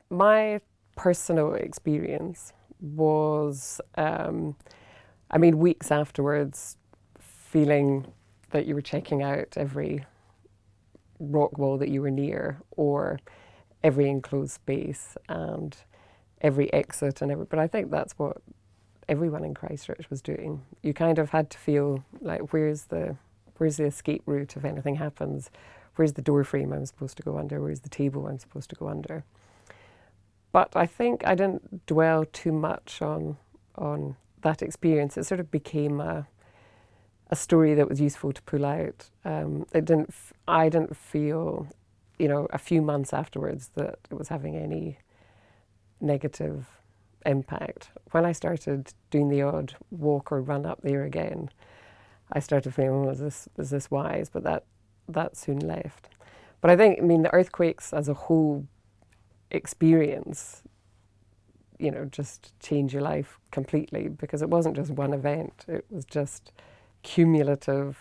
my personal experience was, weeks afterwards, feeling that you were checking out every rock wall that you were near, or every enclosed space and every exit and every. But I think that's what everyone in Christchurch was doing. You kind of had to feel like, where's the escape route if anything happens? Where's the door frame I'm supposed to go under? Where's the table I'm supposed to go under? But I think I didn't dwell too much on that experience. It sort of became a story that was useful to pull out. I didn't feel, a few months afterwards that it was having any negative impact. When I started doing the odd walk or run up there again, I started feeling, is this wise? But that soon left. But I think, the earthquakes as a whole experience, just change your life completely, because it wasn't just one event. It was just cumulative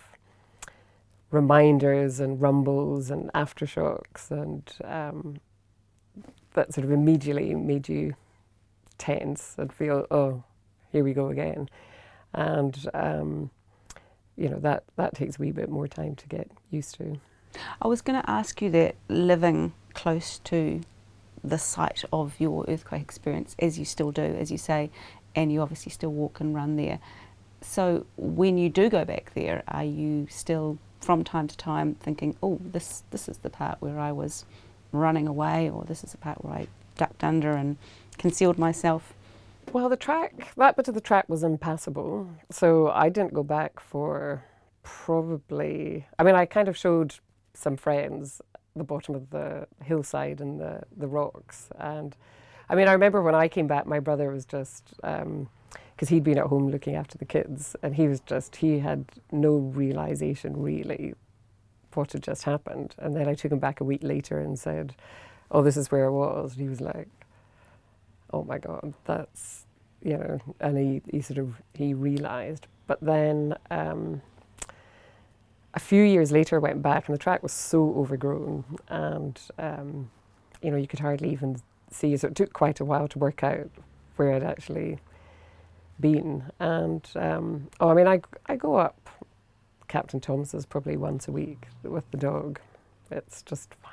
reminders and rumbles and aftershocks, and that sort of immediately made you tense and feel, oh, here we go again. And that takes a wee bit more time to get used to. I was going to ask you that, living close to the site of your earthquake experience, as you still do, as you say, and you obviously still walk and run there. So when you do go back there, are you still from time to time thinking, oh, this is the part where I was running away, or this is the part where I ducked under and concealed myself? Well, that bit of the track was impassable, so I didn't go back for probably, I kind of showed some friends the bottom of the hillside and the rocks. And I remember when I came back, my brother was just, because he'd been at home looking after the kids, and he had no realization really what had just happened. And then I took him back a week later and said, oh, this is where I was. And he was like, oh my God, that's, and he realized. But then a few years later I went back, and the track was so overgrown, and you could hardly even see. So it took quite a while to work out where I'd actually been. And I go up Captain Thomas's probably once a week with the dog. It's just fine.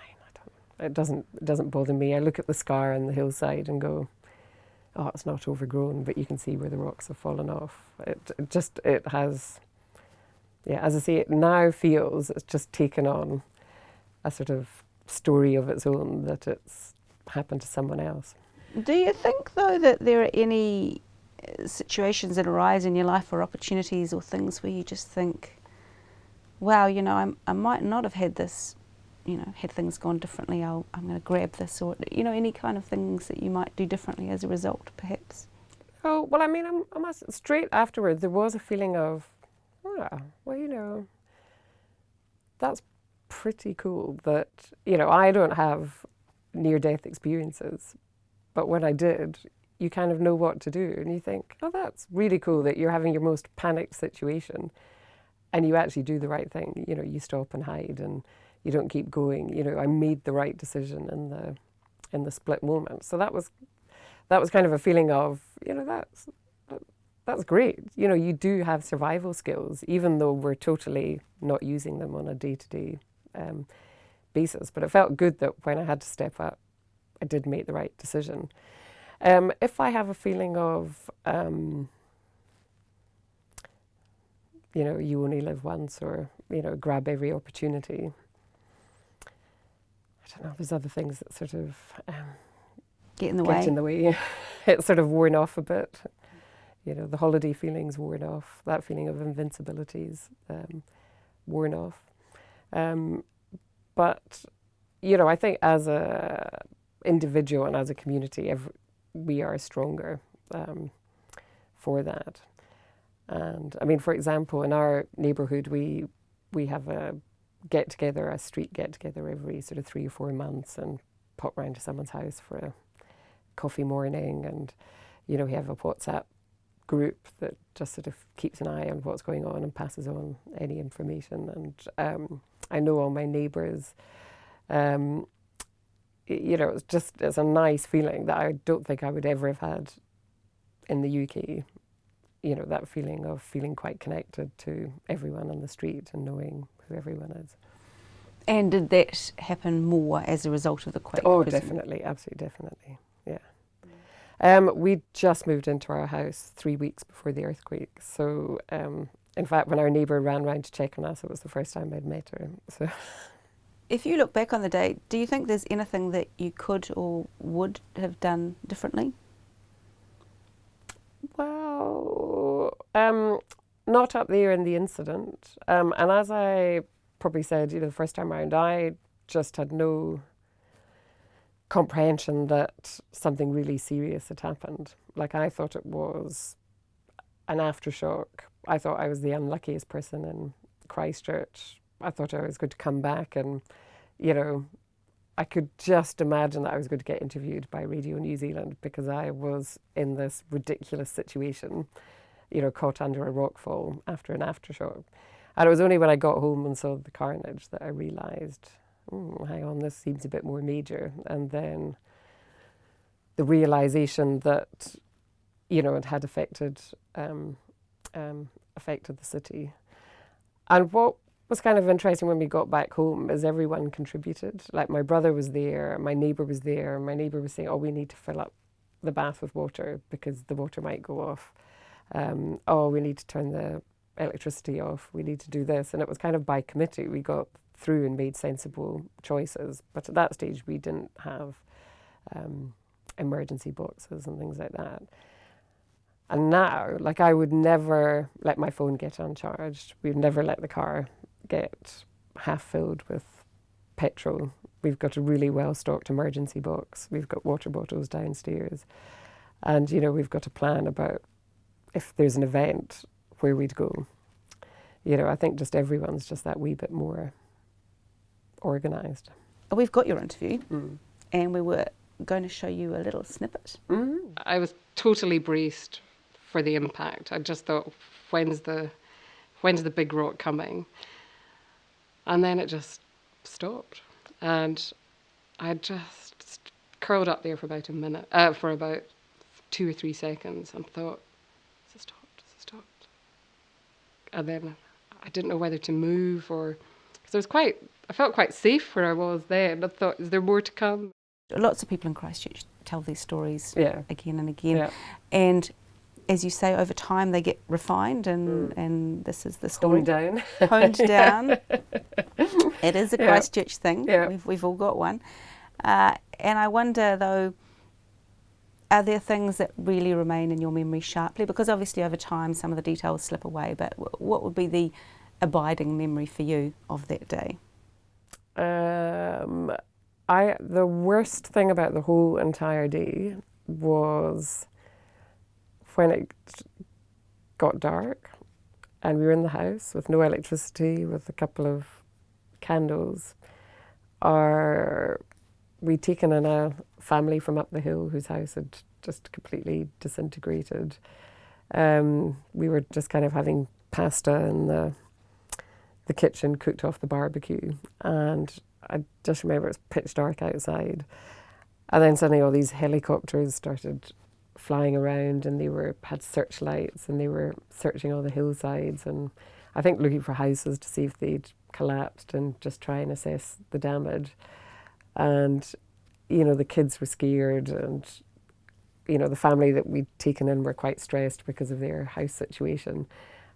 It doesn't bother me. I look at the scar on the hillside and go, oh, it's not overgrown, but you can see where the rocks have fallen off. It has, as I say, it now feels it's just taken on a sort of story of its own, that it's happened to someone else. Do you think, though, that there are any situations that arise in your life, or opportunities or things, where you just think, wow, I might not have had this, had things gone differently, I'm going to grab this, or, any kind of things that you might do differently as a result, perhaps? Oh, well, straight afterwards, there was a feeling of, that's pretty cool that, I don't have near-death experiences, but when I did, you kind of know what to do, and you think, oh, that's really cool that you're having your most panicked situation and you actually do the right thing. You stop and hide, and you don't keep going. I made the right decision in the split moment. So that was kind of a feeling of, that's great. You do have survival skills, even though we're totally not using them on a day-to-day basis. But it felt good that when I had to step up, I did make the right decision. If I have a feeling of, you only live once, or, grab every opportunity, I don't know, there's other things that sort of get in the way. It's sort of worn off a bit. The holiday feeling's worn off. That feeling of invincibility's worn off. But, I think as a individual and as a community, we are stronger for that. And for example, in our neighbourhood, we have a get-together, a street get-together every sort of 3 or 4 months, and pop round to someone's house for a coffee morning. And, we have a WhatsApp group that just sort of keeps an eye on what's going on and passes on any information. And I know all my neighbours. you know, it's a nice feeling that I don't think I would ever have had in the UK. You know, that feeling of feeling quite connected to everyone on the street and knowing who everyone is. And did that happen more as a result of the quake? Oh, definitely, absolutely, definitely, yeah. We just moved into our house 3 weeks before the earthquake. So, in fact, when our neighbour ran round to check on us, it was the first time I'd met her. So, if you look back on the day, do you think there's anything that you could or would have done differently? Well, not up there in the incident. And as I probably said, you know, the first time around, I just had no comprehension that something really serious had happened. Like, I thought it was an aftershock. I thought I was the unluckiest person in Christchurch. I thought I was going to come back and, you know, I could just imagine that I was going to get interviewed by Radio New Zealand because I was in this ridiculous situation, you know, caught under a rockfall after an aftershock. And it was only when I got home and saw the carnage that I realised, hang on, this seems a bit more major. And then the realisation that, you know, it had affected the city. And what was kind of interesting when we got back home is everyone contributed. Like, my brother was there, my neighbour was there, my neighbour was saying, oh, we need to fill up the bath with water because the water might go off. Oh, we need to turn the electricity off, we need to do this. And it was kind of by committee. We got through and made sensible choices. But at that stage, we didn't have emergency boxes and things like that. And now, like, I would never let my phone get uncharged. We'd never let the car get half filled with petrol. We've got a really well-stocked emergency box. We've got water bottles downstairs. And, you know, we've got a plan about if there's an event, where we'd go. You know, I think just everyone's just that wee bit more organised. We've got your interview and we were going to show you a little snippet. I was totally braced for the impact. I just thought, when's the big rock coming? And then it just stopped. And I just curled up there for about a minute, for about 2 or 3 seconds and thought, has it stopped? And then I didn't know whether to move or, because I felt quite safe where I was then. I thought, is there more to come? Lots of people in Christchurch tell these stories again and again. Yeah. And as you say, over time they get refined and this is the story. Honed down. It is a Christchurch thing. Yeah. We've all got one. And I wonder though, are there things that really remain in your memory sharply? Because obviously over time some of the details slip away, but what would be the abiding memory for you of that day? The worst thing about the whole entire day was when it got dark and we were in the house with no electricity, with a couple of candles. We'd taken in a family from up the hill whose house had just completely disintegrated. We were just kind of having pasta in the kitchen, cooked off the barbecue, and I just remember it was pitch dark outside. And then suddenly all these helicopters started flying around and they had searchlights and they were searching all the hillsides and I think looking for houses to see if they'd collapsed and just try and assess the damage. And, you know, the kids were scared and, you know, the family that we'd taken in were quite stressed because of their house situation.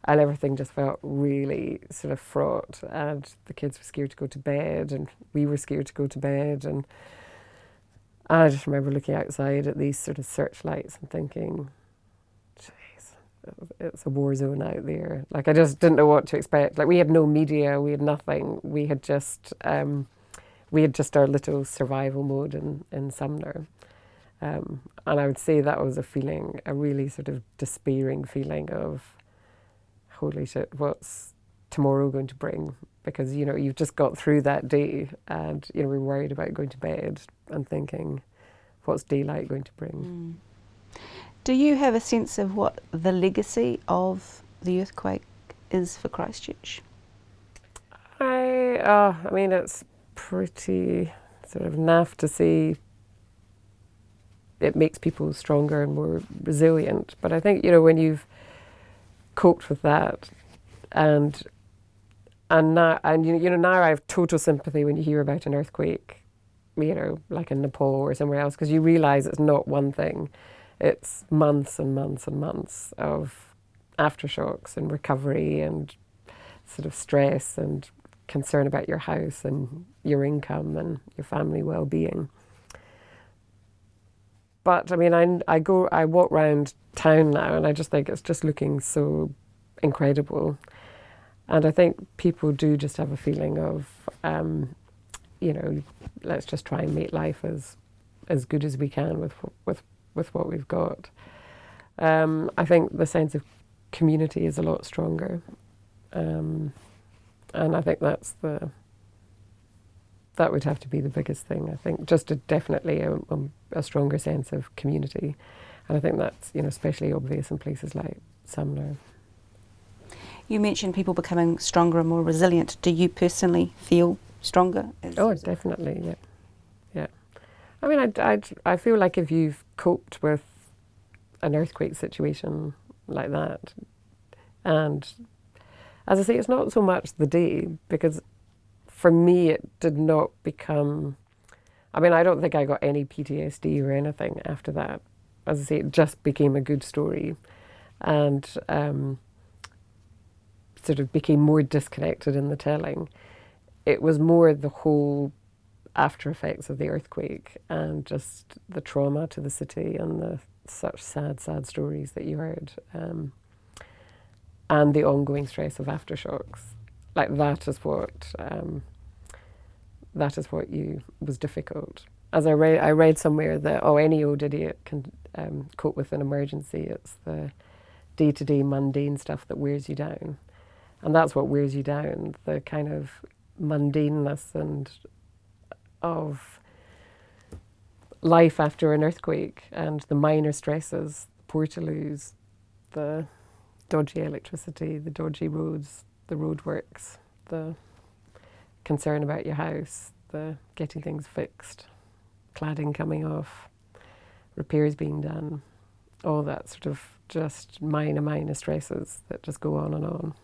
And everything just felt really sort of fraught. And the kids were scared to go to bed and we were scared to go to bed. And I just remember looking outside at these sort of searchlights and thinking, jeez, it's a war zone out there. Like, I just didn't know what to expect. Like, we had no media, we had nothing. We had just our little survival mode in Sumner. And I would say that was a really sort of despairing feeling of, holy shit, what's tomorrow going to bring? Because, you know, you've just got through that day and, you know, we're worried about going to bed and thinking, what's daylight going to bring? Do you have a sense of what the legacy of the earthquake is for Christchurch? I mean, it's pretty sort of naff to say it makes people stronger and more resilient. But I think, when you've coped with that, and now, now I have total sympathy when you hear about an earthquake, like in Nepal or somewhere else, because you realise it's not one thing. It's months and months and months of aftershocks and recovery and sort of stress and concern about your house and your income and your family well-being. But I mean, I walk around town now and I just think it's just looking so incredible. And I think people do just have a feeling of, let's just try and make life as good as we can with what we've got. I think the sense of community is a lot stronger. And I think that would have to be the biggest thing. I think just definitely a stronger sense of community. And I think that's, especially obvious in places like Sumner. You mentioned people becoming stronger and more resilient. Do you personally feel stronger? Definitely, yeah. Yeah. I mean, I feel like if you've coped with an earthquake situation like that, and as I say, it's not so much the day, because for me it did not become, I mean, I don't think I got any PTSD or anything after that. As I say, it just became a good story, and sort of became more disconnected in the telling. It was more the whole after effects of the earthquake and just the trauma to the city and the such sad stories that you heard, and the ongoing stress of aftershocks. Like that is what was difficult. As I read somewhere that any old idiot can cope with an emergency. It's the day-to-day mundane stuff that wears you down. And that's what wears you down, the kind of mundaneness and of life after an earthquake and the minor stresses, the portaloos, the dodgy electricity, the dodgy roads, the roadworks, the concern about your house, the getting things fixed, cladding coming off, repairs being done, all that sort of just minor stresses that just go on and on.